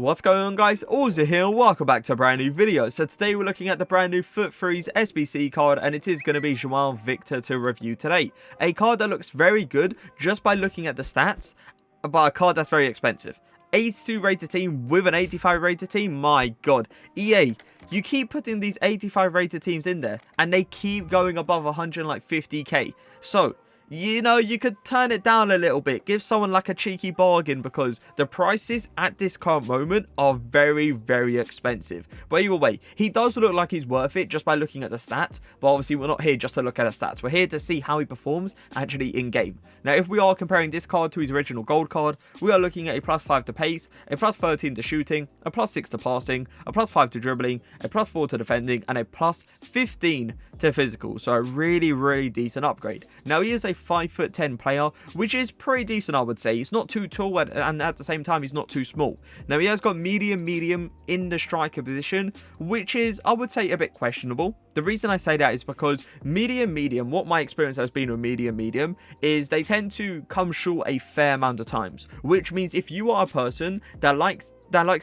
What's going on, guys? Auzio here, welcome back to a brand new video. So today we're looking at the brand new Foot Freeze SBC card, and it is going to be Joao Victor to review today. A card that looks very good just by looking at the stats, but a card that's very expensive. 82 rated team with an 85 rated team, my god. EA, you keep putting these 85 rated teams in there, and they keep going above 150k. So, you know, you could turn it down a little bit. Give someone like a cheeky bargain, because the prices at this current moment are very, very expensive. But either way, he does look like he's worth it just by looking at the stats. But obviously, we're not here just to look at the stats. We're here to see how he performs actually in-game. Now, if we are comparing this card to his original gold card, we are looking at a +5 to pace, a +13 to shooting, a +6 to passing, a +5 to dribbling, a +4 to defending, and a +15 to physical. So a really, really decent upgrade. Now, he is a 5'10" player, which is pretty decent, I would say. He's not too tall, and at the same time, he's not too small. Now, he has got medium in the striker position, which is, I would say, a bit questionable. The reason I say that is because medium, what my experience has been with medium, is they tend to come short a fair amount of times, which means if you are a person that likes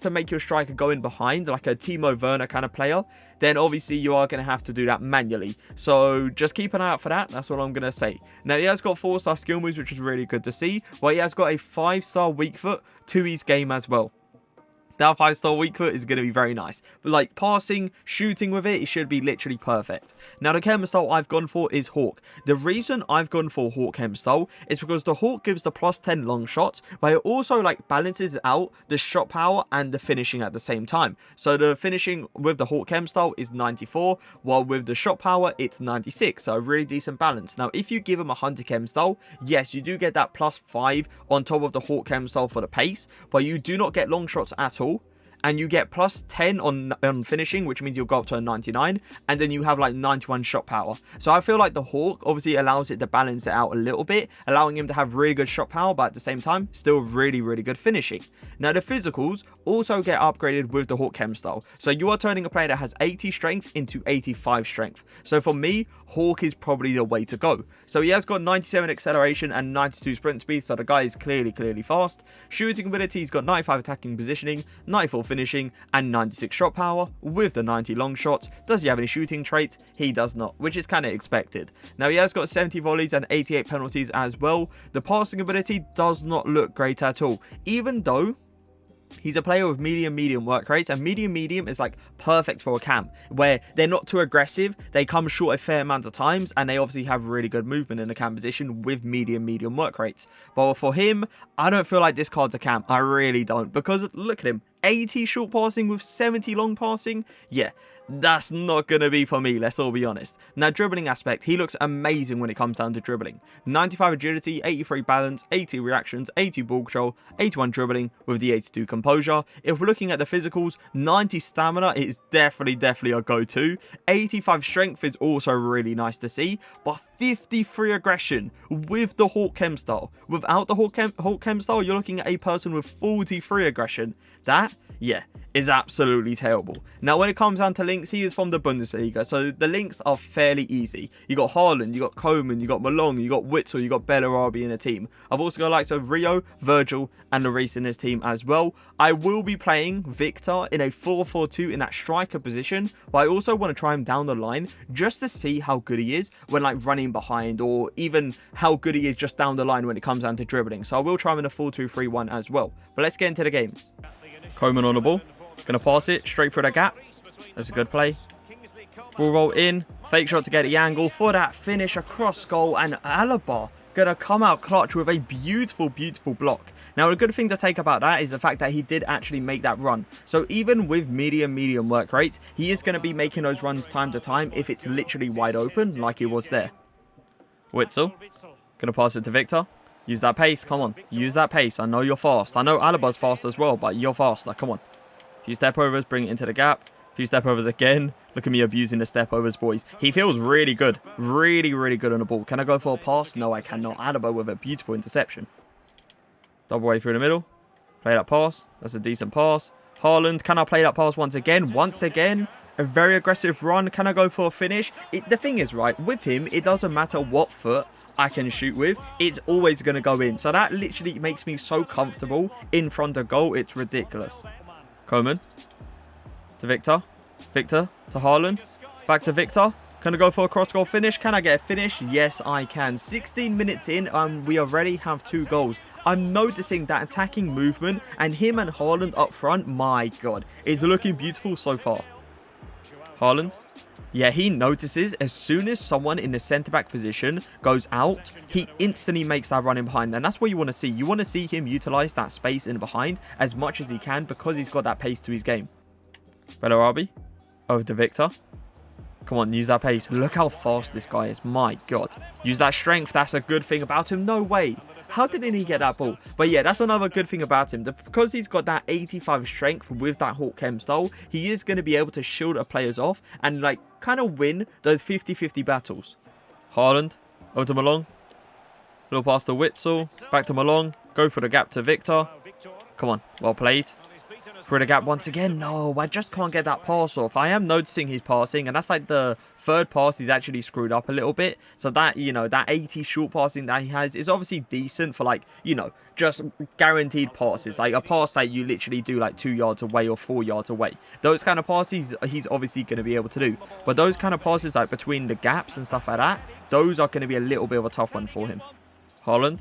to make your striker go in behind, like a Timo Werner kind of player, then obviously you are going to have to do that manually. So just keep an eye out for that. That's what I'm going to say. Now, he has got 4-star skill moves, which is really good to see. Well, he has got a 5-star weak foot to his game as well. That 5-star weak foot is going to be very nice. But like passing, shooting with it should be literally perfect. Now, the chem style I've gone for is Hawk. The reason I've gone for Hawk chem style is because the Hawk gives the +10 long shots, but it also like balances out the shot power and the finishing at the same time. So the finishing with the Hawk chem style is 94, while with the shot power it's 96. So a really decent balance. Now, if you give him a Hunter chem style, yes, you do get that +5 on top of the Hawk chem style for the pace, but you do not get long shots at all. And you get +10 on finishing, which means you'll go up to a 99, and then you have like 91 shot power. So I feel like the Hawk obviously allows it to balance it out a little bit, allowing him to have really good shot power, but at the same time, still really, really good finishing. Now, the physicals also get upgraded with the Hawk chem style. So you are turning a player that has 80 strength into 85 strength. So for me, Hawk is probably the way to go. So he has got 97 acceleration and 92 sprint speed, so the guy is clearly fast. Shooting ability, he's got 95 attacking positioning, 94 finishing, and 96 shot power with the 90 long shots. Does he have any shooting traits? He does not, which is kind of expected. Now, he has got 70 volleys and 88 penalties as well. The passing ability does not look great at all, even though he's a player with medium work rates, and medium is like perfect for a cam, where they're not too aggressive, they come short a fair amount of times, and they obviously have really good movement in the cam position with medium work rates. But for him, I don't feel like this card's a cam. I really don't, because look at him, 80 short passing with 70 long passing. Yeah, that's not going to be for me, let's all be honest. Now, dribbling aspect, he looks amazing when it comes down to dribbling. 95 agility, 83 balance, 80 reactions, 80 ball control, 81 dribbling with the 82 composure. If we're looking at the physicals, 90 stamina is definitely a go-to. 85 strength is also really nice to see, but 53 aggression with the Hawk chem style. Without the Hawk chem style, you're looking at a person with 43 aggression. That, yeah, is absolutely terrible. Now, when it comes down to links, he is from the Bundesliga, so the links are fairly easy. You got Haaland, you got Koeman, you got Malong, you got Witzel, you got Bellarabi in a team. I've also got likes of Rio, Virgil, and Lloris in his team as well. I will be playing Victor in a 4-4-2 in that striker position, but I also want to try him down the line just to see how good he is when like running behind, or even how good he is just down the line when it comes down to dribbling. So I will try him in a 4-2-3-1 as well. But let's get into the games. Koeman on the ball. Going to pass it straight through the gap. That's a good play. Ball roll in. Fake shot to get the angle for that finish across goal. And Alaba going to come out clutch with a beautiful block. Now, a good thing to take about that is the fact that he did actually make that run. So even with medium work rates, he is going to be making those runs time to time if it's literally wide open like he was there. Witzel. Going to pass it to Victor. Use that pace, come on. Use that pace. I know you're fast. I know Alaba's fast as well, but you're faster. Come on. A few step overs, bring it into the gap. A few step overs again. Look at me abusing the step overs, boys. He feels really good. Really good on the ball. Can I go for a pass? No, I cannot. Alaba with a beautiful interception. Double way through the middle. Play that pass. That's a decent pass. Haaland, can I play that pass once again? Once again. A very aggressive run. Can I go for a finish? The thing is, right, with him, it doesn't matter what foot I can shoot with, it's always going to go in. So that literally makes me so comfortable in front of goal. It's ridiculous. Coman. To Victor. Victor to Haaland. Back to Victor. Can I go for a cross-goal finish? Can I get a finish? Yes, I can. 16 minutes in, we already have 2 goals. I'm noticing that attacking movement and him and Haaland up front, my God, it's looking beautiful so far. Haaland. Yeah, he notices as soon as someone in the centre-back position goes out, he instantly makes that run in behind. And that's what you want to see. You want to see him utilise that space in behind as much as he can because he's got that pace to his game. Bellarabi. Over to Victor. Come on, use that pace. Look how fast this guy is. My God. Use that strength. That's a good thing about him. No way. How didn't he get that ball? But yeah, that's another good thing about him. Because he's got that 85 strength with that Hawk Chem style, he is going to be able to shield our players off and like kind of win those 50-50 battles. Haaland. Over to Malong. Little pass to Witsel. Back to Malong. Go for the gap to Victor. Come on. Well played. Through the gap once again. No, I just can't get that pass off. I am noticing his passing, and that's like the third pass he's actually screwed up a little bit. So that, you know, that 80 short passing that he has is obviously decent for like, you know, just guaranteed passes. Like a pass that you literally do like 2 yards away or 4 yards away. Those kind of passes he's obviously going to be able to do. But those kind of passes like between the gaps and stuff like that, those are going to be a little bit of a tough one for him. Haaland.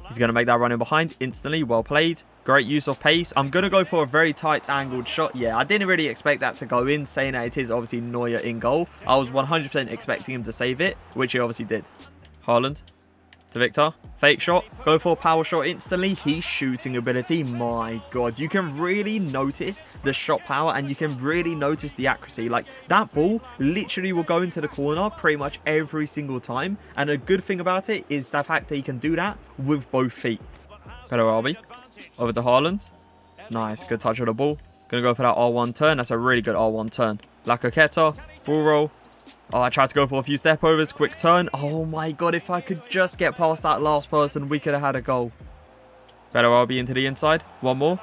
He's going to make that run in behind instantly. Well played. Great use of pace. I'm going to go for a very tight angled shot. Yeah, I didn't really expect that to go in, saying that it is obviously Neuer in goal. I was 100% expecting him to save it, which he obviously did. Haaland to Victor. Fake shot. Go for a power shot instantly. His shooting ability, my God. You can really notice the shot power and you can really notice the accuracy. Like, that ball literally will go into the corner pretty much every single time. And a good thing about it is the fact that he can do that with both feet. Bellarabi. Over to Haaland. Nice. Good touch of the ball. Gonna go for that R1 turn. That's a really good R1 turn. LAKEY. Ball roll. Oh, I tried to go for a few step overs. Quick turn. Oh my God. If I could just get past that last person, we could have had a goal. Bellarabi into the inside. One more.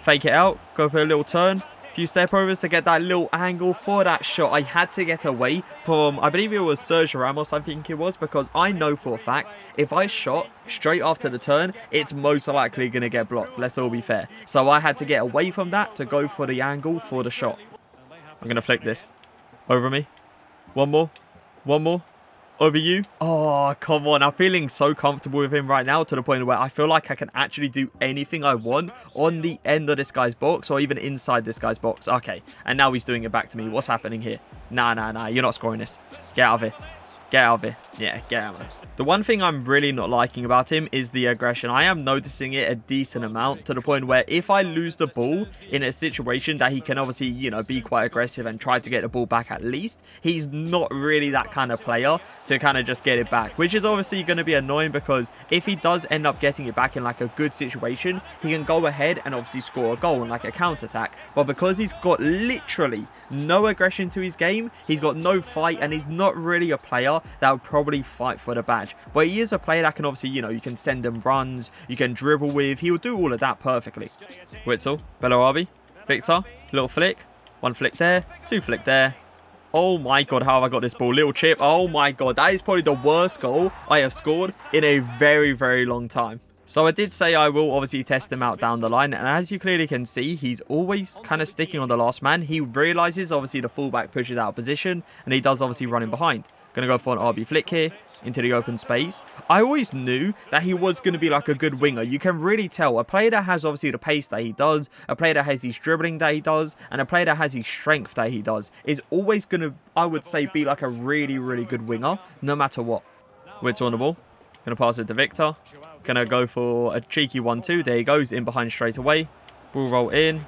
Fake it out. Go for a little turn. Few step overs to get that little angle for that shot. I had to get away from, I believe it was Sergio Ramos, I think it was, because I know for a fact if I shot straight after the turn, it's most likely going to get blocked. Let's all be fair. So I had to get away from that to go for the angle for the shot. I'm going to flick this. Over me. One more. One more. Over you. Oh, come on. I'm feeling so comfortable with him right now to the point where I feel like I can actually do anything I want on the end of this guy's box or even inside this guy's box. Okay. And now he's doing it back to me. What's happening here? Nah. You're not scoring this. Get out of here. Get out of here. Yeah, get out of here. The one thing I'm really not liking about him is the aggression. I am noticing it a decent amount to the point where if I lose the ball in a situation that he can obviously, you know, be quite aggressive and try to get the ball back at least, he's not really that kind of player to kind of just get it back, which is obviously going to be annoying because if he does end up getting it back in like a good situation, he can go ahead and obviously score a goal and like a counter-attack. But because he's got literally no aggression to his game, he's got no fight and he's not really a player that would probably fight for the badge. But he is a player that can obviously, you know, you can send him runs, you can dribble with, he will do all of that perfectly. Witsel, Bellarabi, Victor, little flick, one flick there, two flick there. Oh my God, how have I got this ball? Little chip. Oh my God, that is probably the worst goal I have scored in a very, very long time. So I did say I will obviously test him out down the line, and as you clearly can see, he's always kind of sticking on the last man. He realizes obviously the fullback pushes out of position, and he does obviously run in behind. Gonna go for an RB flick here into the open space. I always knew that he was going to be like a good winger. You can really tell a player that has obviously the pace that he does, a player that has his dribbling that he does, and a player that has his strength that he does is always going to, I would say, be like a really, really good winger no matter what. Wits on the ball. Gonna pass it to Victor. Gonna go for a cheeky 1-2. There he goes, in behind straight away. Ball roll in.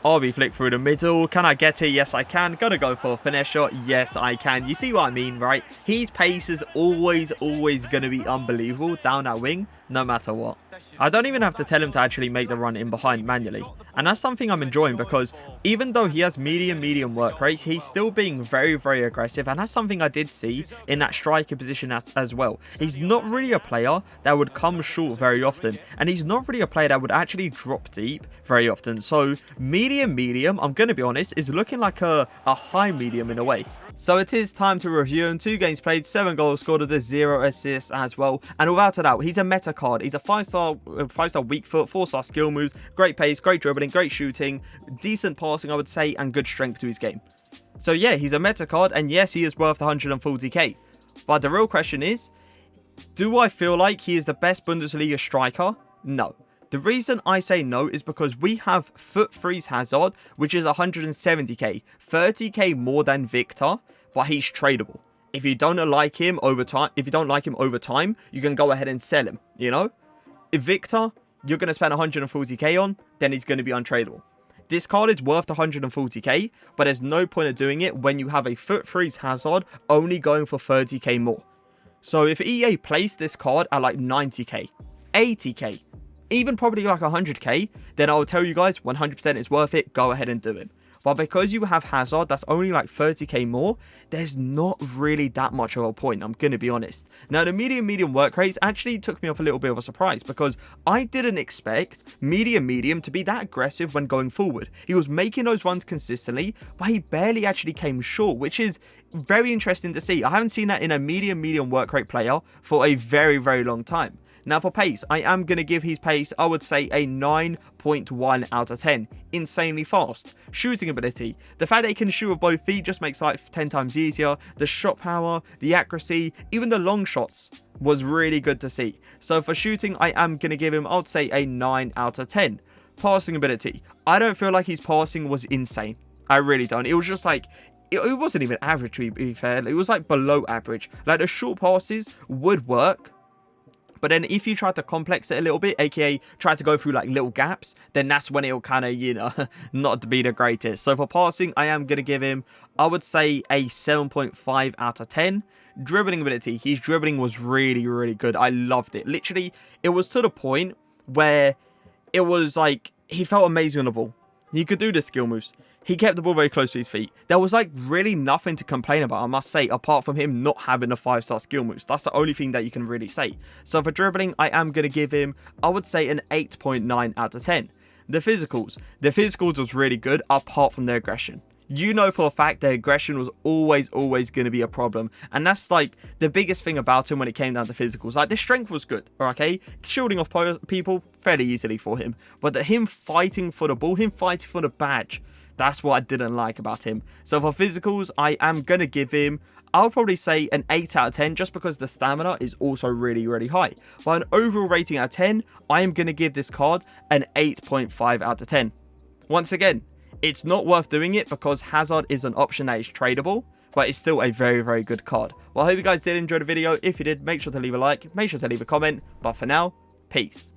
RB flick through the middle. Can I get it? Yes, I can. Gonna go for a finesse shot. Yes, I can. You see what I mean, right? His pace is always going to be unbelievable down that wing, no matter what. I don't even have to tell him to actually make the run in behind manually. And that's something I'm enjoying because even though he has medium work rates, he's still being very, very aggressive. And that's something I did see in that striker position as well. He's not really a player that would come short very often. And he's not really a player that would actually drop deep very often. So medium, I'm going to be honest, is looking like a high medium in a way. So it is time to review him. 2 games played, 7 goals scored with 0 assists as well. And without a doubt, he's a meta card. He's a 5-star weak foot, 4-star skill moves, great pace, great dribbling, great shooting, decent passing I would say, and good strength to his game. So yeah, he's a meta card, and yes, he is worth 140k. But the real question is, do I feel like he is the best Bundesliga striker? No. The reason I say no is because we have foot freeze Hazard, which is 170k, 30k more than Victor, but he's tradable. If you don't like him over time, you can go ahead and sell him, you know? If Victor, you're going to spend 140k on, then he's going to be untradeable. This card is worth 140k, but there's no point of doing it when you have a foot freeze Hazard only going for 30k more. So if EA placed this card at like 90k, 80k, even probably like 100k, then I will tell you guys 100% it's worth it, go ahead and do it. But because you have Hazard that's only like 30k more, there's not really that much of a point, I'm going to be honest. Now the medium work rates actually took me off a little bit of a surprise, because I didn't expect medium to be that aggressive when going forward. He was making those runs consistently, but he barely actually came short, which is very interesting to see. I haven't seen that in a medium work rate player for a very long time. Now for pace, I am going to give his pace, I would say, a 9.1 out of 10. Insanely fast. Shooting ability. The fact that he can shoot with both feet just makes life 10 times easier. The shot power, the accuracy, even the long shots was really good to see. So for shooting, I am going to give him, I would say, a 9 out of 10. Passing ability. I don't feel like his passing was insane. I really don't. It was just like, it wasn't even average to be fair. It was like below average. Like the short passes would work. But then if you try to complex it a little bit, aka try to go through like little gaps, then that's when it'll kind of, you know, not be the greatest. So for passing, I am going to give him, I would say, a 7.5 out of 10. Dribbling ability, his dribbling was really good. I loved it. Literally, it was to the point where it was like, he felt amazing on the ball. He could do the skill moves. He kept the ball very close to his feet. There was like really nothing to complain about, I must say, apart from him not having the 5-star skill moves. That's the only thing that you can really say. So for dribbling, I am going to give him, I would say, an 8.9 out of 10. The physicals was really good apart from their aggression. You know for a fact their aggression was always going to be a problem. And that's like the biggest thing about him when it came down to physicals. Like the strength was good, okay? Shielding off people fairly easily for him. But him fighting for the ball, him fighting for the badge, that's what I didn't like about him. So for physicals, I am going to give him, I'll probably say, an 8 out of 10 just because the stamina is also really high. But an overall rating out of 10, I am going to give this card an 8.5 out of 10. Once again, it's not worth doing it because Hazard is an option that is tradable, but it's still a very good card. Well, I hope you guys did enjoy the video. If you did, make sure to leave a like, make sure to leave a comment. But for now, peace.